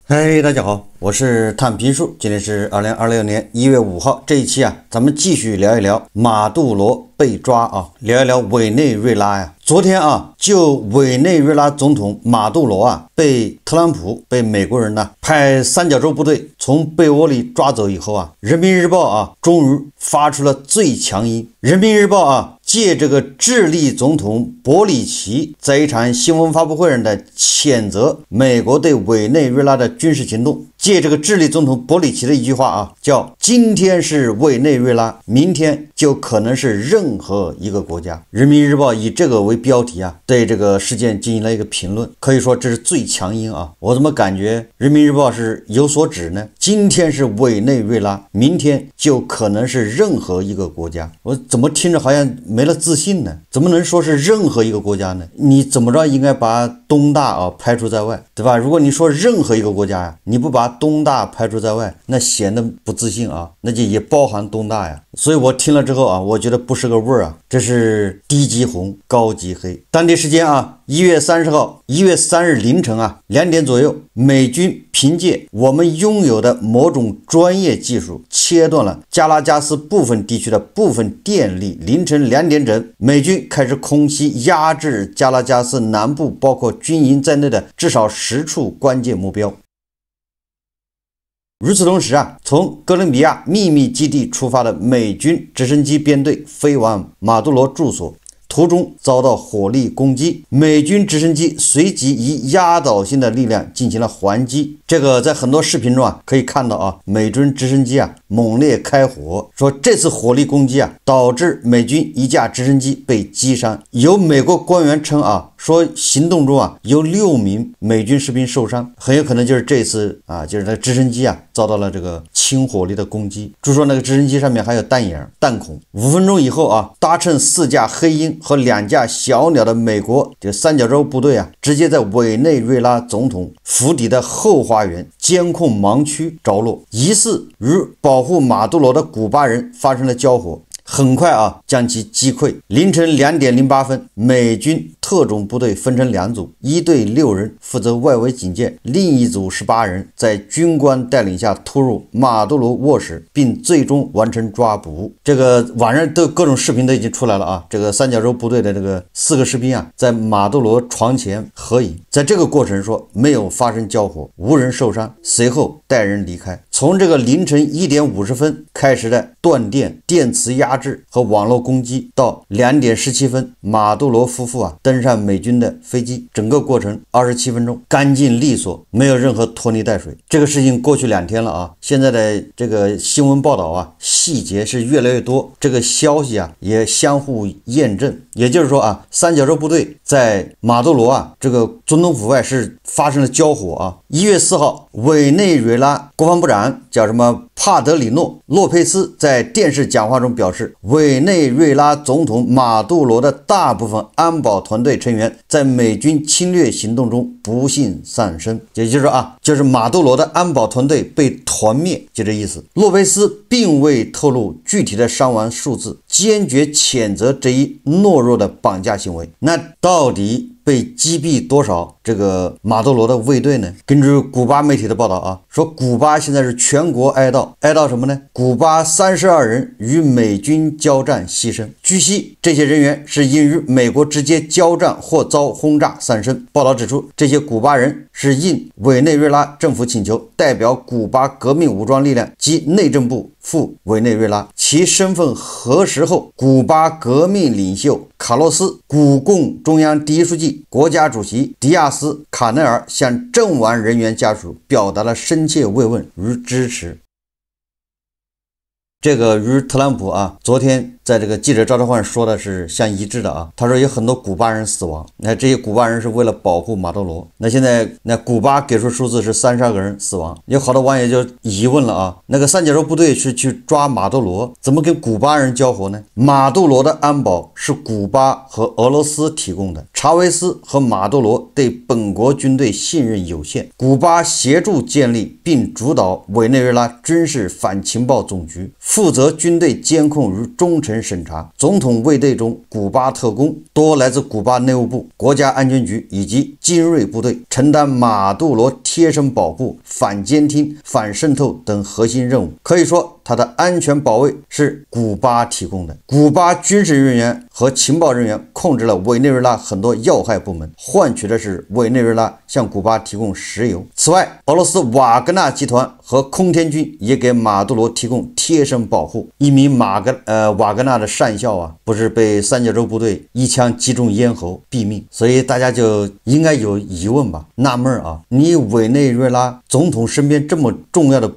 嗨，大家好，我是探评术，今天是2026年1月5號。這一期咱們繼續聊一聊馬杜羅被抓聊一聊委內瑞拉呀。昨天就委內瑞拉總統馬杜羅被特朗普被美國人派三角洲部隊從被窩裡抓走以後人民日報終於發出了最強音。人民日報借這個智利總統博里奇在一場新聞發布會上的譴責美國對委內瑞拉的軍事行動，借這個智利總統博里奇的一句話叫今天是委內瑞拉，明天就可能是任何一個國家。人民日報以這個為標題對這個事件進行了一個評論，可以說這是最強音我怎麼感覺人民日報是有所指呢？今天是委內瑞拉，明天就可能是任何一個國家。我怎麼聽着好像沒了自信呢？怎麼能說是任何一個國家呢？你怎麼着應該把東大排除在外，對吧？如果你說任何一個国家你不把東大排除在外，那顯得不自信那就也包含東大呀。所以我聽了之後我覺得不是個味兒這是低級紅高級黑。當地時間1月30號1月3日凌晨2點左右，美軍憑借我們擁有的某種專業技術切斷了加拉加斯部分地區的部分電力。凌晨2點整，美軍開始空襲壓制加拉加斯南部包括軍營在內的至少10處關鍵目標。與此同時從哥倫比亞秘密基地出發的美軍直升機編隊飛往馬杜羅住所，途中遭到火力攻擊，美軍直升機隨即以壓倒性的力量進行了還擊。這個在很多視頻中可以看到美軍直升機猛烈開火，說這次火力攻擊導致美軍一架直升機被擊傷。有美國官員稱說行動中有6名美軍士兵受傷，很有可能就是這次就是那個直升機遭到了這個輕火力的攻擊。據說那個直升機上面還有彈眼彈孔。5分鐘以後搭乘4架黑鷹和2架小鳥的美國這三角洲部隊直接在委內瑞拉總統府邸的後花園監控盲區着陸，疑似與保護馬杜羅的古巴人發生了交火，很快將其擊潰。凌晨2點08分，美軍特種部隊分成2組，1隊6人負責外圍警戒，另一組18人在軍官帶領下突入馬杜羅臥室，並最終完成抓捕。這個晚上都各種視頻都已經出來了這個三角洲部隊的这個4個士兵在馬杜羅床前合影。在這個過程說沒有發生交火，無人受傷，隨後帶人離開。從這個凌晨1點50分開始的斷電、電磁壓制和網絡攻擊，到2點17分，馬杜羅夫婦登上美軍的飛機，整個過程27分鐘，乾淨利索，沒有任何拖泥帶水。這個事情過去2天了現在的這個新聞報道細節是越來越多，這個消息也相互驗證。也就是說三角洲部隊在馬杜羅這個總統府外是發生了交火1月4號，委內瑞拉國防部長叫什麼帕德里諾·洛佩斯在電視講話中表示，委內瑞拉總統馬杜羅的大部分安保團隊成員在美軍侵略行動中不幸喪生。也就是說就是馬杜羅的安保團隊被團滅，就這意思。洛佩斯並未透露具體的傷亡數字，堅決譴責這一懦弱的綁架行為。那到底被擊斃多少這個馬杜羅的衛隊呢？根據古巴媒體的報道說古巴現在是全國哀悼什麼呢？古巴32人與美軍交戰犧牲，據悉這些人員是因與美國直接交戰或遭轟炸喪生。報道指出，這些古巴人是應委內瑞拉政府請求，代表古巴革命武裝力量及內政部赴委內瑞拉，其身份核實後，古巴革命領袖卡洛斯、古共中央第一書記、國家主席迪亞斯·卡內爾向陣亡人員家屬表達了深切慰問與支持。這個與特朗普昨天在這個記者招待會上說的是相一致的他說有很多古巴人死亡，那這些古巴人是為了保護馬杜羅。那現在古巴給出數字是32個人死亡，有好多網友就疑問了那個三角洲部隊是去抓馬杜羅，怎麼跟古巴人交火呢？馬杜羅的安保是古巴和俄羅斯提供的，查韋斯和馬杜羅對本國軍隊信任有限，古巴協助建立並主導委內瑞拉軍事反情報總局，負責軍隊監控與忠誠審查。總統衛隊中，古巴特工多來自古巴內務部、國家安全局以及精銳部隊，承擔馬杜羅貼身保護、反監聽、反滲透等核心任務。可以說，他的安全保衛是古巴提供的。古巴軍事人員和情報人員控制了委內瑞拉很多要害部門，換取的是委內瑞拉向古巴提供石油。此外，俄罗斯瓦格纳集团和空天军也给马杜羅提供貼身保護。一名瓦格納的上校啊，不是被三角洲部隊一槍擊中咽喉毙命，所以大家就應該有疑問吧，納悶啊，你委內瑞拉總統身邊這麼重要的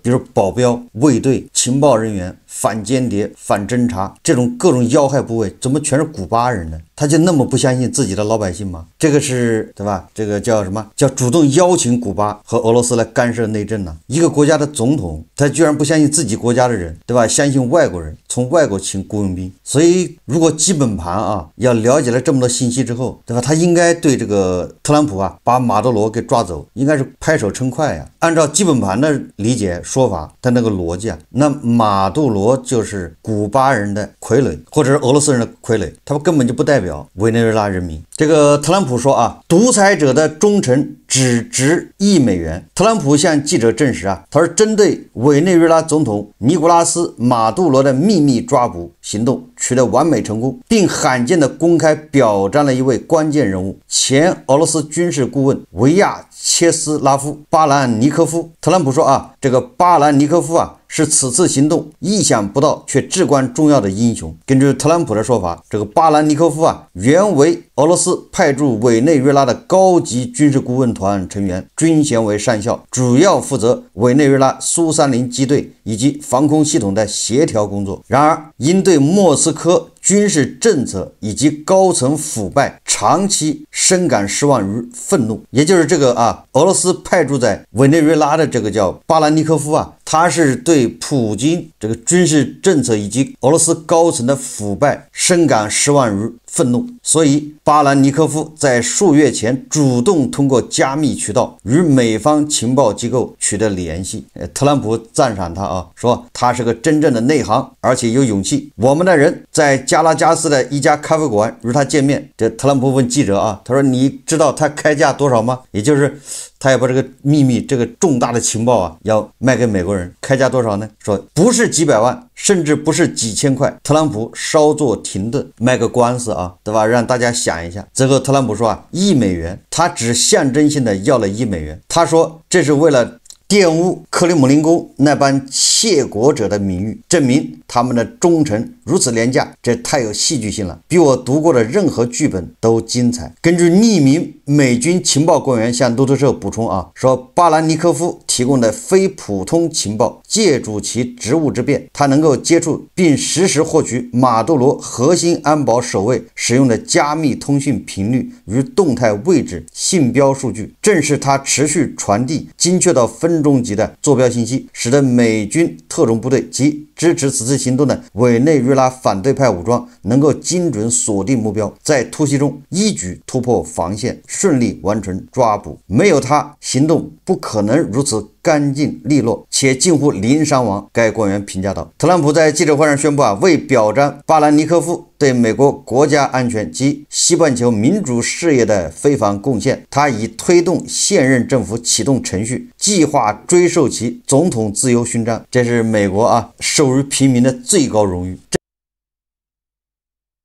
比如保鏢、衛隊、情報人員、反間諜、反偵察這種各種要害部位，怎麼全是古巴人呢？他就那麼不相信自己的老百姓嗎？這個是对吧？这个叫什麼？叫主動邀請古巴和俄羅斯來干涉內政呢？一個國家的總統，他居然不相信自己國家的人，對吧？相信外國人，從外國請僱傭兵。所以，如果基本盤啊要了解了這麼多信息之後，對吧？他應該對這個特朗普啊把馬杜羅給抓走，應該是拍手稱快呀。按照基本盤的理解說法的那個邏輯啊，那馬杜羅就是古巴人的傀儡，或者是俄羅斯人的傀儡，他根本就不代表委內瑞拉人民。這個特朗普說啊，獨裁者的忠誠只值$1。特朗普向記者證實啊，他說針對委內瑞拉總統尼古拉斯·馬杜羅的秘密抓捕行動取得完美成功，並罕見的公開表彰了一位關鍵人物——前俄羅斯軍事顧問維亞切斯拉夫·巴蘭尼科夫。特朗普說啊，這個巴蘭尼科夫啊，是此次行動意想不到卻至關重要的英雄。根據特朗普的說法，這個巴蘭尼科夫啊，原為俄羅斯派駐委內瑞拉的高級軍事顧問團成員，軍銜為上校，主要負責委內瑞拉蘇30機隊以及防空系統的協調工作。然而，因對莫斯科軍事政策以及高層腐敗長期深感失望與憤怒。也就是這個啊，俄羅斯派駐在委內瑞拉的這個叫巴蘭尼科夫啊，他是對普京這個軍事政策以及俄羅斯高層的腐敗深感失望與憤怒，所以巴蘭尼科夫在數月前主動通過加密渠道與美方情報機構取得聯繫。特朗普讚賞他啊，說他是個真正的內行，而且有勇氣。我們的人在加拉加斯的一家咖啡館與他見面。這特朗普問記者啊，他說你知道他開價多少嗎？也就是他要把這個秘密這個重大的情報啊要賣給美國人，開價多少呢？說不是幾百萬，甚至不是幾千塊。特朗普稍作停頓，賣個官司啊，對吧？讓大家想一下。最後特朗普說啊，$1，他只象徵性的要了$1。他說這是為了玷污克里姆林宮那般竊國者的名譽，證明他們的忠誠如此廉價，這太有戲劇性了，比我讀過的任何劇本都精彩。根據匿名美軍情報官員向路透社補充啊，說巴蘭尼科夫提供的非普通情報，借助其職務之便，他能夠接觸並實時獲取馬杜羅核心安保守衛使用的加密通訊頻率與動態位置信標數據，正是他持續傳遞精確到分鐘級的坐標信息，使得美軍特種部隊及支持此次行動的委內瑞拉反對派武裝能夠精準鎖定目標，在突襲中一舉突破防線，順利完成抓捕。沒有他，行動不可能如此乾淨利落，且近乎零傷亡。該官員評價道。特朗普在記者會上宣布啊，為表彰巴蘭尼科夫對美國國家安全及西半球民主事業的非凡貢獻，他已推動現任政府啟動程序，計劃追授其總統自由勳章，這是美國啊授予平民的最高榮譽。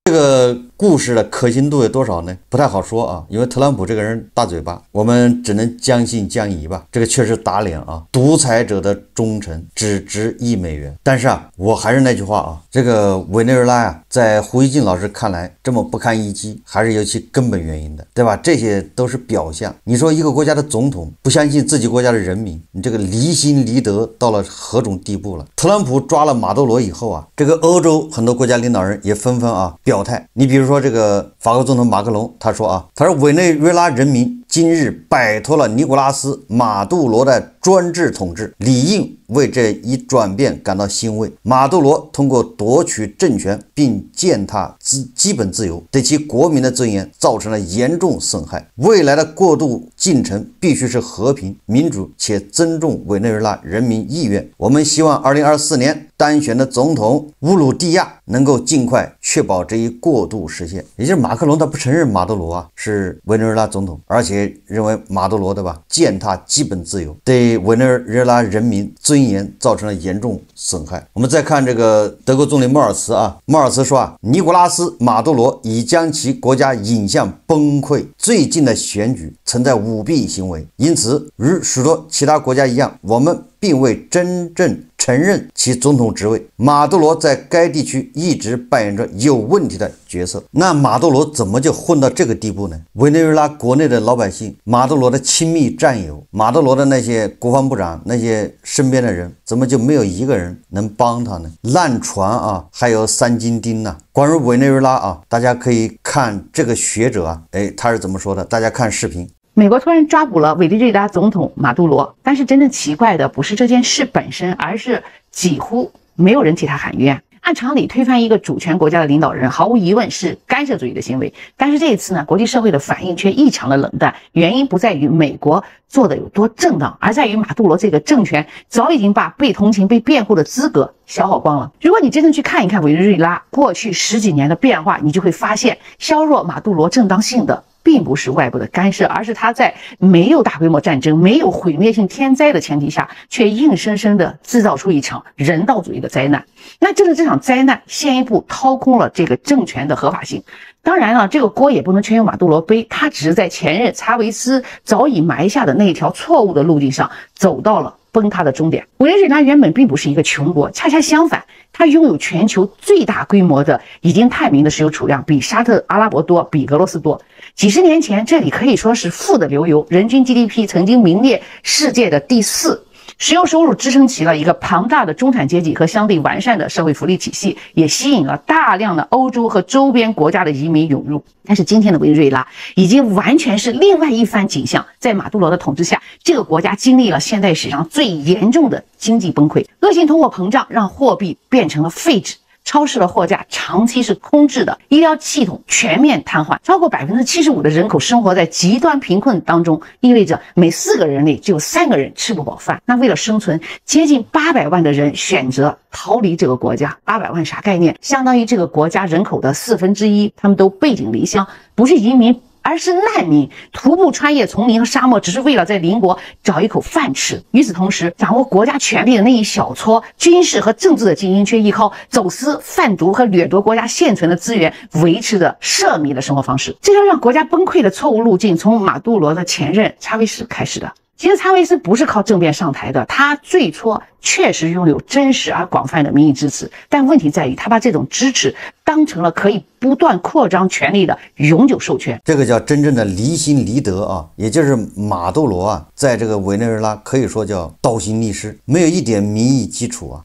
這個故事的可信度有多少呢？不太好說啊，因為特朗普這個人大嘴巴，我們只能將信將疑吧。這個確實打臉啊，獨裁者的忠誠只值$1。但是啊，我還是那句話啊，這個委內瑞拉啊，在胡一靜老師看來這麼不堪一擊，還是有其根本原因的，對吧？這些都是表象。你說一個國家的總統不相信自己國家的人民，你這個離心離德到了何種地步了？特朗普抓了馬杜羅以後啊，這個歐洲很多國家領導人也紛紛啊表態。你比如說這個法國總統馬克龍，他說委內瑞拉人民今日擺脫了尼古拉斯·馬杜羅的專制統治，理應為這一轉變感到欣慰。馬杜羅通過奪取政權並踐踏基本自由，對其國民的尊嚴造成了嚴重損害。未來的過渡進程必須是和平、民主且尊重委內瑞拉人民意願。我們希望2024年當選的總統烏魯蒂亞能夠盡快確保這一過渡實現。也就是馬克龍他不承認馬杜羅是委内瑞拉總統，而且認為馬杜羅踐踏基本自由，對委內瑞拉人民尊嚴造成了嚴重損害。我們再看這個德國總理莫尔茨莫爾茨說尼古拉斯·馬杜羅已將其國家引向崩潰。最近的選舉存在舞弊行為，因此與許多其他國家一樣，我們並未真正承認其總統職位。馬杜羅在該地區一直扮演着有問題的角色。那馬杜羅怎麼就混到這個地步呢？委內瑞拉國內的老百姓，馬杜羅的親密戰友，馬杜羅的那些國防部長，那些身邊的人，怎麼就沒有一個人能幫他呢？爛船還有三金釘呢。關於委內瑞拉大家可以看這個學者他是怎麼說的？大家看視頻。美国突然抓捕了委内瑞拉总统马杜罗，但是真正奇怪的不是这件事本身，而是几乎没有人替他喊冤。按常理，推翻一个主权国家的领导人，毫无疑问是干涉主义的行为。但是这一次呢，国际社会的反应却异常的冷淡。原因不在于美國做的有多正當，而在於馬杜羅這個政權早已經把被同情、被辯護的資格消耗光了。如果你真正去看一看委內瑞拉過去10幾年的變化，你就會發現，削弱馬杜羅正當性的並不是外部的干涉，而是他在沒有大規模戰爭、沒有毀滅性天災的前提下，卻硬生生的製造出一場人道主義的災難。那正是這場災難先一步掏空了這個政權的合法性。當然了，這個鍋也不能全由馬杜羅背，他只是在前任查維斯早已埋下的那一條錯誤的路徑上走到了崩塌的終點。委內瑞拉原本並不是一個窮國，恰恰相反，它擁有全球最大規模的已經探明的石油儲量，比沙特阿拉伯多，比俄羅斯多。幾十年前，這裡可以說是富得流油，人均 GDP 曾經名列世界的第4。石油收入支撐起了一個龐大的中產階級和相對完善的社會福利體系，也吸引了大量的歐洲和周邊國家的移民湧入。但是今天的委內瑞拉已經完全是另外一番景象，在馬杜羅的統治下，這個國家經歷了現代史上最嚴重的經濟崩潰，惡性通貨膨脹讓貨幣變成了廢紙。超市的貨架長期是空置的，醫療系統全面癱瘓，超過75%的人口生活在極端貧困當中，意味着每4個人裡就有3個人吃不飽飯。那為了生存，接近800萬的人選擇逃離這個國家。800萬啥概念？相當於這個國家人口的1/4，他們都背井離鄉，不是移民，而是難民，徒步穿越叢林和沙漠，只是為了在鄰國找一口飯吃。與此同時，掌握國家權力的那一小撮軍事和政治的精英，卻依靠走私、販毒和掠奪國家現存的資源，維持着奢靡的生活方式。這條讓國家崩潰的錯誤路徑，從馬杜羅的前任查維斯開始的。其實查維斯不是靠政變上台的，他最初確實擁有真實而廣泛的民意支持，但問題在於他把這種支持當成了可以不斷擴張權力的永久授權。這個叫真正的離心離德也就是馬杜羅在這個委內瑞拉可以說叫倒行逆施，沒有一點民意基礎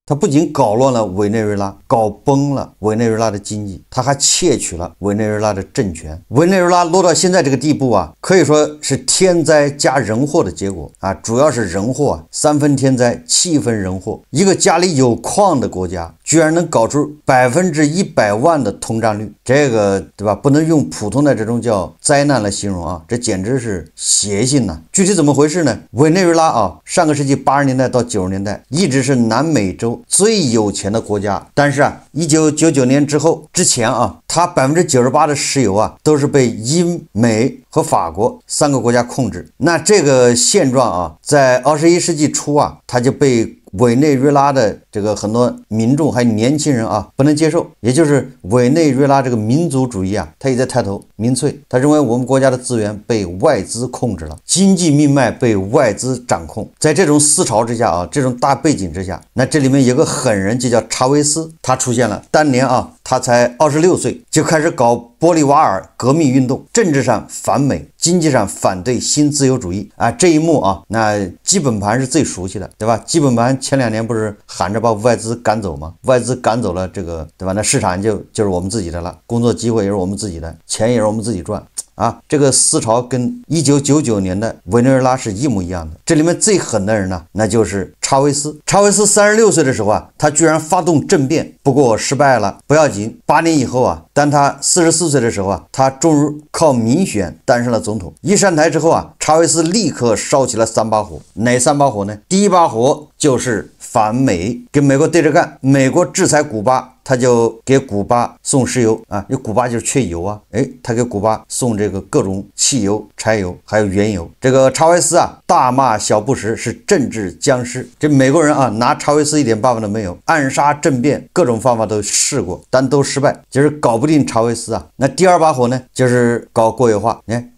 他不僅搞亂了委內瑞拉，搞崩了委內瑞拉的經濟，他還竊取了委內瑞拉的政權。委內瑞拉落到現在這個地步可以說是天災加人禍的結果主要是人禍3分天災7分人禍。一個家裡有礦的國家，居然能搞出100萬的通脹率，這個對吧？不能用普通的這種叫災難來形容這簡直是邪性吶！具體怎麼回事呢？委內瑞拉上個世紀80年代到90年代一直是南美洲最有錢的國家，但是1999年之前它98%的石油都是被英美和法國3個國家控制。那這個現狀在21世紀初它就被委內瑞拉的這個很多民眾還有年輕人不能接受，也就是委內瑞拉這個民族主義他也在抬頭，民粹，他認為我們國家的資源被外資控制了，經濟命脈被外資掌控。在這種思潮之下這種大背景之下，那這裡面有個狠人就叫查維斯，他出現了。當年他才26歲就開始搞玻利瓦爾革命運動，政治上反美，經濟上反對新自由主義這一幕那基本盤是最熟悉的，對吧？基本盤前2年不是喊着把外資趕走嗎？外資趕走了這個，對吧？那市場就是我們自己的了，工作機會也是我們自己的，錢也是我們自己賺啊，这個思潮跟1999年的委內瑞拉是一模一樣的。這裡面最狠的人呢，那就是查韋斯。查韋斯36歲的時候啊，他居然發動政變，不過失敗了，不要緊。8年以後啊，當他44歲的時候啊，他終於靠民選當上了總統。一上台之後啊，查韋斯立刻燒起了3把火。哪3把火呢？第一把火就是反美，跟美國對着幹。美國制裁古巴，他就給古巴送石油啊，因為古巴就是缺油啊，他給古巴送這個各種汽油、柴油還有原油。這個查韋斯啊，大罵小布什是政治僵屍。這美國人啊，拿查韋斯一點辦法都沒有，暗殺政變各種方法都試過，但都失敗，就是搞不定查韋斯啊。那第2把火呢，就是搞國有化。你看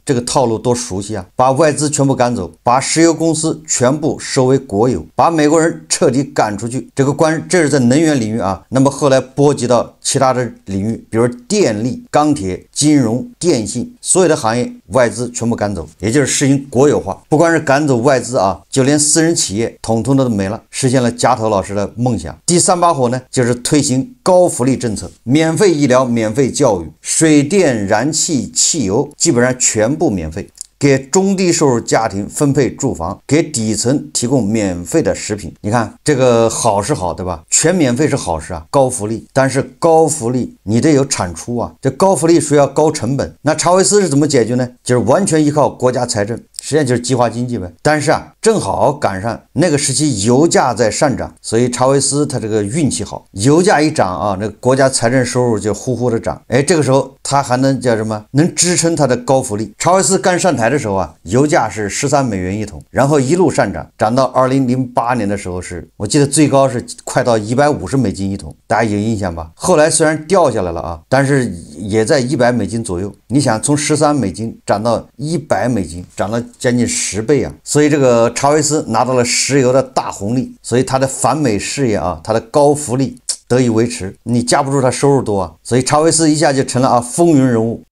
這個套路多熟悉啊，把外資全部趕走，把石油公司全部收為國有，把美國人徹底趕出去。這是在能源領域啊，那麼後來波及到其他的領域，比如電力、鋼鐵、金融、電信，所有的行業外資全部趕走，也就是實行國有化。不光是趕走外資啊，就連私人企業統統都沒了，實現了加藤老師的夢想。第3把火呢，就是推行高福利政策，免費醫療、免費教育、水電、燃氣、汽油基本上全部免費。給中低收入家庭分配住房，給底層提供免費的食品。你看這個好是好，對吧？全免費是好事啊，高福利。但是高福利你得有產出啊，這高福利需要高成本。那查韋斯是怎麼解決呢？就是完全依靠國家財政，實際上就是計劃經濟唄。但是啊，正好趕上那個時期油價在上漲，所以查韋斯他這個運氣好，油價一漲啊，那個國家財政收入就呼呼的漲。這個時候他還能叫什麼？能支撐他的高福利。查韋斯剛上台的時候啊，油價是13美元一桶，然後一路上漲，漲到2008年的時候是，我記得最高是快到150美金一桶，大家有印象吧？後來雖然掉下來了啊，但是也在100美金左右。你想從13美金漲到100美金，漲了將近10倍啊！所以這個查韋斯拿到了石油的大紅利，所以他的反美事業啊，他的高福利得以維持。你架不住他收入多啊，所以查韋斯一下就成了風雲人物。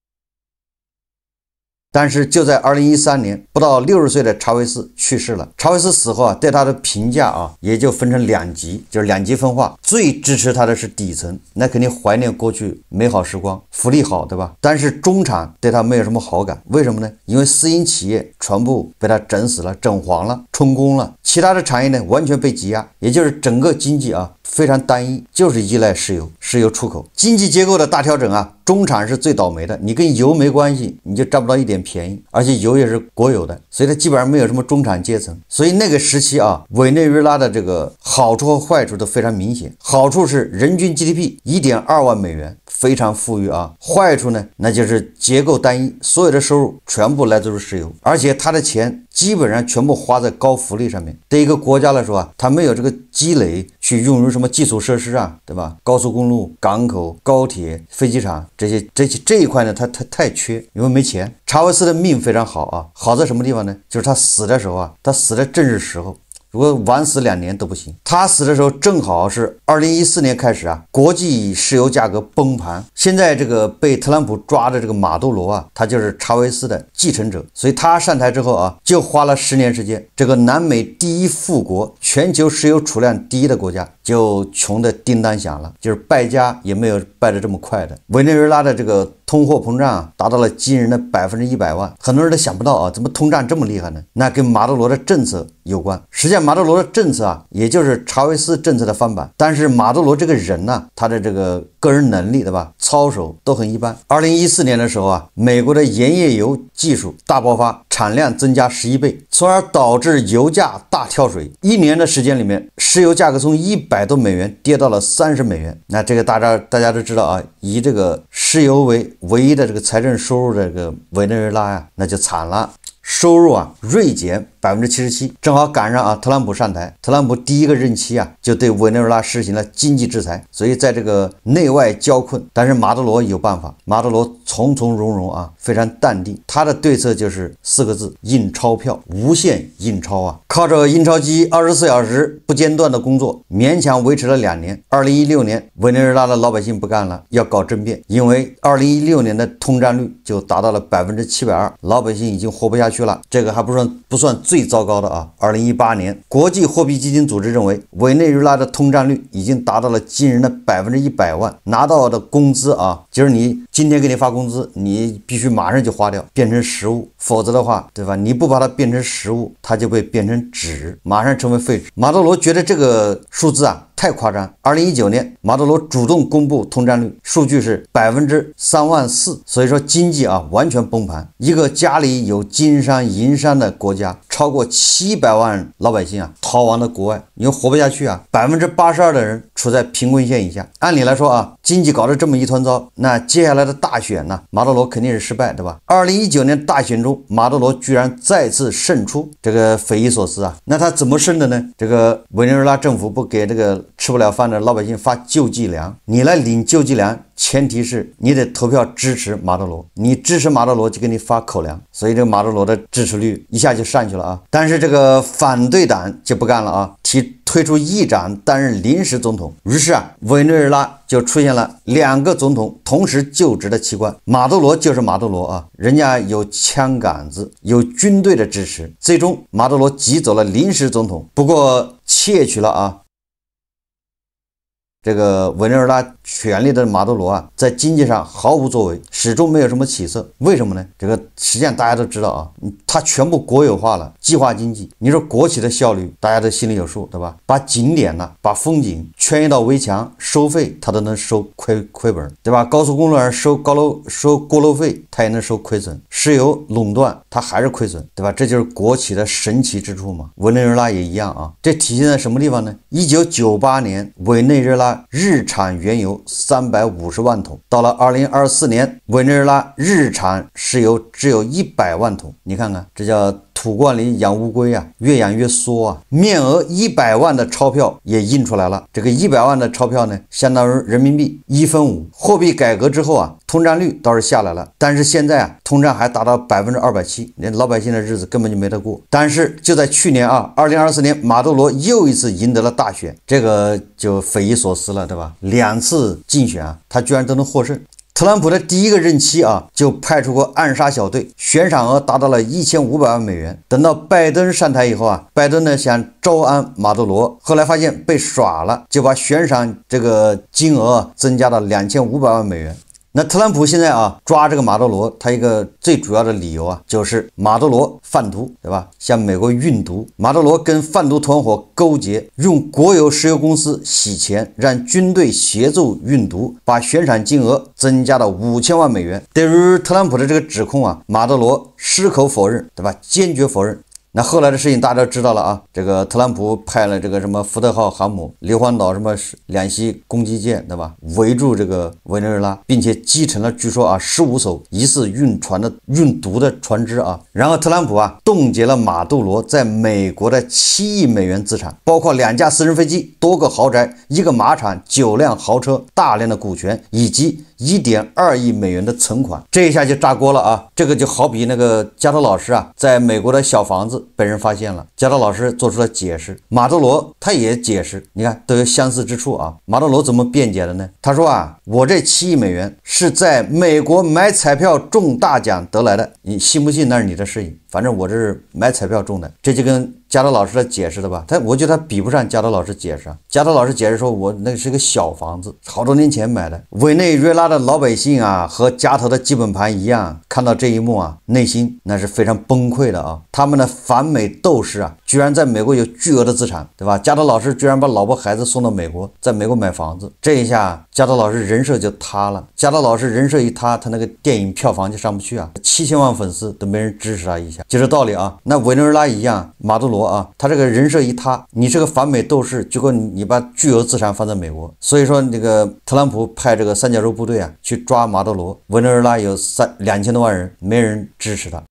但是就在2013年，不到60歲的查韋斯去世了。查韋斯死後啊，對他的評價啊，也就分成2級，就是2級分化。最支持他的是底層，那肯定懷念過去美好時光，福利好，對吧？但是中產對他沒有什麼好感，為什麼呢？因為私營企業全部被他整死了、整黃了、充公了，其他的產業呢完全被擠壓，也就是整個經濟啊非常單一，就是依賴石油出口。經濟結構的大調整啊，中產是最倒霉的，你跟油沒關係，你就佔不到一點便宜，而且油也是國有的，所以它基本上沒有什麼中產階層。所以那個時期啊，委內瑞拉的這個好處和壞處都非常明顯。好處是人均 GDP 1.2萬美元，非常富裕啊。壞處呢，那就是結構單一，所有的收入全部來自於石油，而且他的錢基本上全部花在高福利上面。對一個國家來說啊，他沒有這個積累去用於什麼基礎設施啊，對吧？高速公路、港口、高鐵、飛機場這一塊呢，他太缺，因為沒錢。查韋斯的命非常好啊，好在什麼地方呢？就是他死的時候啊，他死的正是時候。如果晚死2年都不行。他死的時候正好是2014年開始啊，國際石油價格崩盤。現在這個被特朗普抓的這個馬杜羅啊，他就是查韋斯的繼承者，所以他上台之後啊，就花了10年時間，這個南美第一富國、全球石油儲量第一的國家就窮得叮當響了，就是敗家也沒有敗得這麼快的。委內瑞拉的這個通貨膨脹啊，達到了驚人的100萬，很多人都想不到啊，怎麼通脹這麼厲害呢？那跟馬杜羅的政策有關。實際上馬杜羅的政策啊，也就是查韋斯政策的翻版。但是馬杜羅這個人呢，他的這個個人能力，對吧？操守都很一般。2014年的時候啊，美國的鹽頁油技術大爆發，產量增加11倍，從而導致油價大跳水。1年的時間裡面，石油價格從100多美元跌到了30美元。那這個大家都知道啊，以這個石油為唯一的這個財政收入的這個委內瑞拉呀，那就慘了。收入啊銳減77%，正好趕上啊特朗普上台。特朗普第一個任期啊，就對委內瑞拉實行了經濟制裁，所以在這個內外交困。但是馬杜羅有辦法，馬杜羅從容容啊，非常淡定。他的對策就是4個字：印鈔票，無限印鈔啊！靠着印鈔機24小時不間斷的工作，勉強維持了2年。2016年，委內瑞拉的老百姓不幹了，要搞政變，因為2016年的通脹率就達到了720%，老百姓已經活不下去了。這個還不算最糟糕的啊！2018年，国际貨幣基金組織認為，委內瑞拉的通脹率已經達到了驚人的100萬，拿到的工資啊，就是你今天給你發工資，你必須馬上就花掉，變成實物，否則的話，對吧？你不把它變成實物，它就會變成紙，馬上成為廢紙。馬杜羅覺得這個數字啊太誇張。2019年，馬杜羅主動公布通脹率，數據是34000%，所以說經濟啊完全崩盤。一個家裡有金山銀山的國家，超過700萬老百姓啊逃亡到國外，因為活不下去啊。82%的人處在貧困線以下。按理來說啊，經濟搞得這麼一團糟，那接下來的大選呢，馬杜羅肯定是失敗，對吧？2019年大選中，馬杜羅居然再次勝出，這個匪夷所思啊。那他怎麼勝的呢？這個委內瑞拉政府不給這個吃不了飯的老百姓發救濟糧，你來領救濟糧，前提是你得投票支持馬杜羅，你支持馬杜羅就給你發口糧，所以这個馬杜羅的支持率一下就上去了啊。但是這個反對黨就不幹了啊，推出議長擔任臨時總統，於是啊，委內瑞拉就出現了2個總統同時就職的奇觀。馬杜羅就是馬杜羅啊，人家有槍桿子，有軍隊的支持，最終馬杜羅擠走了臨時總統，不過竊取了啊這個委內瑞拉權力的馬杜羅啊，在經濟上毫無作為，始終沒有什麼起色。為什麼呢？這個實際上大家都知道啊，他全部國有化了，計劃經濟。你說國企的效率，大家都心裡有數，对吧？把景點呢，把風景圈一道圍牆，收費他都能收虧本，對吧？高速公路上收過路費，他也能收虧損。石油壟斷，他還是虧損，對吧？這就是國企的神奇之處嘛。委內瑞拉也一樣啊，這體現在什麼地方呢？1998年，委內瑞拉日產原油350萬桶，到了2024年，委內瑞拉日產石油只有100萬桶。你看看，這叫土罐裡養烏龜啊，越養越縮啊。面額100萬的鈔票也印出來了，這個100萬的鈔票呢，相當於人民幣1分5。貨幣改革之後啊，通脹率倒是下來了，但是現在啊，通脹還達到270%，連老百姓的日子根本就沒得過。但是就在去年啊，2024年，馬杜羅又一次贏得了大選，這個就匪夷所思了，對吧？2次競選啊，他居然都能獲勝。特朗普的第一個任期啊，就派出過暗殺小隊，懸賞額達到了1500萬美元。等到拜登上台以後啊，拜登呢想招安馬杜羅，後來發現被耍了，就把懸賞這個金額增加到2500萬美元。那特朗普現在啊抓這個馬杜羅，他一個最主要的理由啊，就是馬杜羅販毒，對吧？向美國運毒，馬杜羅跟販毒團夥勾結，用國有石油公司洗錢，讓軍隊協助運毒，把懸賞金額增加到5000萬美元。對於特朗普的這個指控啊，馬杜羅矢口否認，對吧？堅決否認。那後來的事情大家都知道了啊，這個特朗普派了這個什麼福特號航母、硫磺島什麼兩棲攻擊艦，對吧？圍住這個委內瑞拉，並且擊沉了據說啊15艘疑似運毒的船只啊。然後特朗普啊凍結了馬杜羅在美國的7億美元資產，包括2架私人飛機、多個豪宅、1個馬場、9輛豪車、大量的股權以及1.2億美元的存款。這一下就炸鍋了啊！這個就好比那個加特老師啊，在美國的小房子被人發現了，加特老師做出了解釋，馬杜羅他也解釋，你看都有相似之處啊。馬杜羅怎麼辯解的呢？他說啊，我這7億美元是在美國買彩票中大獎得來的，你信不信那是你的事情，反正我這是買彩票中的。這就跟加特老師的解釋的吧，我覺得他比不上加特老師解釋啊。加特老師解釋說，我那是個小房子，好多年前買的。委內瑞拉的老百姓啊，和加特的基本盤一樣，看到這一幕啊，內心那是非常崩潰的啊。他們的反美鬥士啊，居然在美國有巨額的資產，對吧？加特老師居然把老婆孩子送到美國，在美國買房子，這一下加特老師人設就塌了。加特老師人設一塌，他那個電影票房就上不去啊，7000萬粉絲都沒人支持他一下，就這道理啊。那委內瑞拉一樣，馬杜羅啊，他這個人設一塌，你是個反美鬥士，結果你把巨額資產放在美國，所以說那個特朗普派這個三角洲部隊啊去抓馬杜羅，委內瑞拉有2000多萬人，沒人支持他，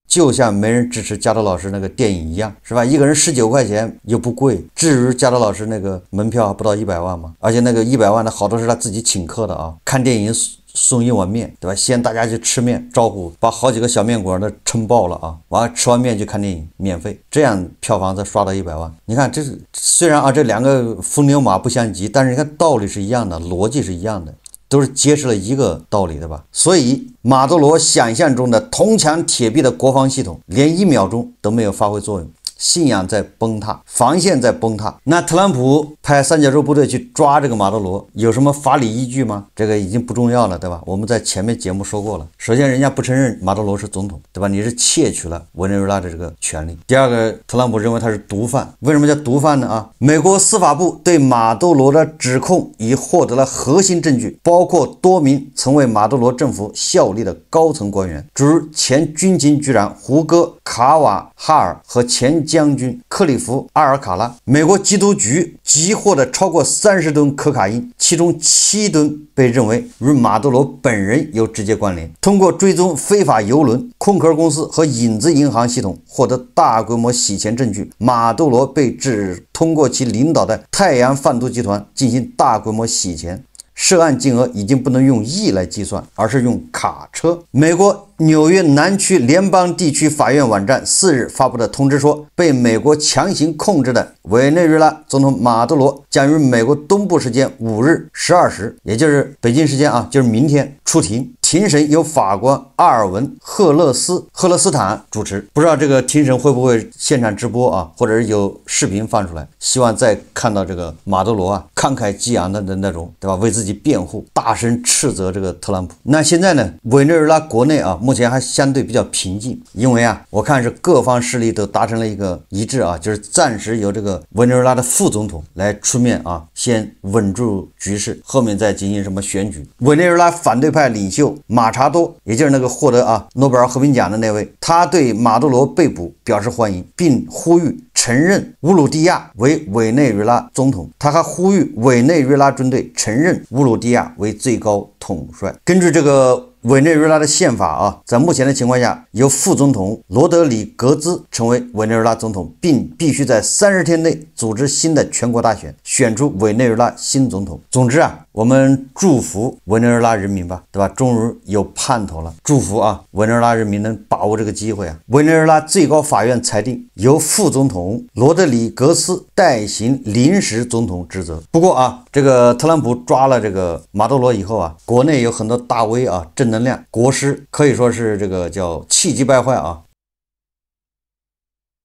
就像沒人支持加特老師那個電影一樣，是吧？一個人19塊錢又不貴，至於加特老師那個門票還不到100萬嗎？而且那個100萬的好多是他自己請客的啊，看電影送一碗面，对吧？先大家去吃面，招呼把好幾個小面馆都撐爆了啊！完了吃完面就看電影，免費，這樣票房才刷到100萬。你看，這是雖然啊這兩個風牛馬不相及，但是你看道理是一樣的，邏輯是一樣的。都是揭示了一個道理的吧。所以馬杜羅想象中的銅牆鐵壁的國防系統，連1秒鐘都沒有發揮作用。信仰在崩塌，防線在崩塌。那特朗普派三角洲部隊去抓這個馬杜羅，有什麼法理依據嗎？這個已經不重要了，對吧？我們在前面節目說過了。首先，人家不承認馬杜羅是總統，對吧？你是竊取了委內瑞拉的這個權利。第二個，特朗普認為他是毒販。為什麼叫毒販呢？啊，美國司法部對馬杜羅的指控已獲得了核心證據，包括多名曾為馬杜羅政府效力的高層官員，諸如前軍情局長胡戈·卡瓦哈爾和前將軍克里夫·阿爾卡拉。美國缉毒局缉获的超過30噸可卡因，其中7噸被認為與馬杜羅本人有直接關聯。通過追蹤非法郵輪、空殼公司和影子銀行系統，獲得大規模洗錢證據。馬杜羅被指通過其領導的太陽販毒集團進行大規模洗錢。涉案金額已經不能用億來計算，而是用卡車。美國紐約南區聯邦地區法院網站4日發布的通知說，被美國強行控制的委內瑞拉總統馬杜羅將於美國東部時間5日12時，也就是北京时间就是明天出庭。庭審由法官阿尔文·赫勒斯坦主持。不知道这个庭審會不會現場直播啊，或者是有視頻放出來。希望再看到這個馬杜羅慷慨激昂的那種，對吧？為自己辯護，大聲斥責這個特朗普。那現在呢，委內瑞拉國內目前還相對比較平靜，因為我看是各方勢力都達成了一個一致就是暫時由這個委內瑞拉的副總統來出面先穩住局勢，後面再進行什麼選舉。委內瑞拉反對派領袖馬查多，也就是那個獲得諾貝爾和平獎的那位，他對馬杜羅被捕表示歡迎，並呼籲承認烏魯迪亞為委內瑞拉總統。他還呼籲委內瑞拉軍隊承認烏魯迪亞為最高統帥。根據這個委內瑞拉的憲法在目前的情況下，由副總統羅德里格茲成為委內瑞拉總統，並必須在30天內組織新的全國大選，選出委內瑞拉新總統。總之我們祝福委內瑞拉人民吧，對吧？終於有盼頭了，祝福委內瑞拉人民能把握這個機會委內瑞拉最高法院裁定，由副總統羅德里格斯代行臨時總統職責。不過這個特朗普抓了這個馬杜羅以後國內有很多大 V 正能量，國師可以說是這個叫氣急敗壞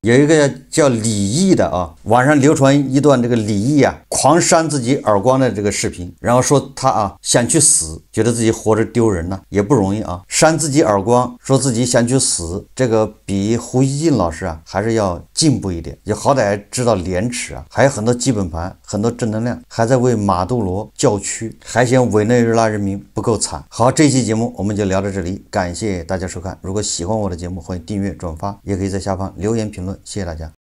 有一個叫李毅的網上流傳一段這個李毅狂扇自己耳光的這個視頻，然後說他想去死，覺得自己活着丟人也不容易扇自己耳光，說自己想去死，這個比胡錫進老師還是要進步一點，也好歹知道廉恥還有很多基本盤，很多正能量，還在為馬杜羅叫屈，還嫌委內瑞拉人民不夠慘。好，這期節目我們就聊到這裡，感謝大家收看。如果喜歡我的節目，歡迎訂閱轉發，也可以在下方留言評論。謝謝大家。